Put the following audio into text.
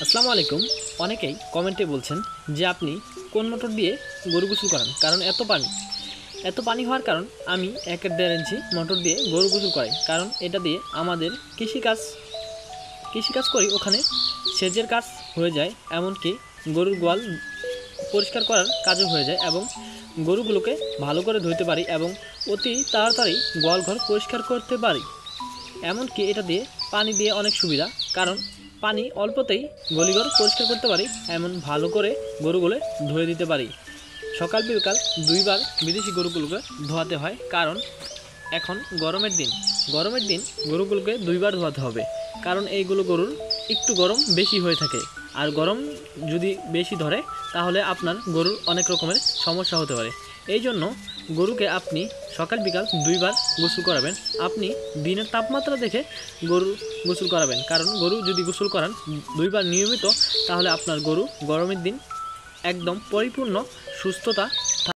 আসসালামু আলাইকুম। অনেকেই কমেন্টে বলছেন যে আপনি কোন মোটর দিয়ে গরু গোসল করান, কারণ এত পানি হওয়ার কারণ আমি 1.5 ইঞ্চি মোটর দিয়ে গরু গোসল করাই। কারণ এটা দিয়ে আমাদের কৃষিকাজ করি, ওখানে সেচের কাজ হয়ে যায়, এমনকি গরুর গোয়াল পরিষ্কার করার কাজও হয়ে যায় এবং গরুগুলোকে ভালো করে ধুতে পারি এবং অতি তাড়াতাড়ি গোয়াল ঘর পরিষ্কার করতে পারি। এমনকি এটা দিয়ে পানি দিয়ে অনেক সুবিধা, কারণ পানি অল্পতেই গলিঘর পরিষ্কার করতে পারি, এমন ভালো করে গরুগুলো ধুয়ে দিতে পারি। সকাল বিকাল দুইবার বিদেশি গরুগুলোকে ধোয়াতে হয়, কারণ এখন গরমের দিন গরুগুলোকে দুইবার ধোয়াতে হবে, কারণ এইগুলো গরুর একটু গরম বেশি হয়ে থাকে। আর গরম যদি বেশি ধরে তাহলে আপনার গরুর অনেক রকমের সমস্যা হতে পারে। এই জন্য গরুকে আপনি সকাল বিকাল দুইবার গোসল করাবেন। আপনি দিনের তাপমাত্রা দেখে গরু গোসল করাবেন, কারণ গরু যদি গোসল করান দুইবার নিয়মিত, তাহলে আপনার গরু গরমের দিন একদম পরিপূর্ণ সুস্থতা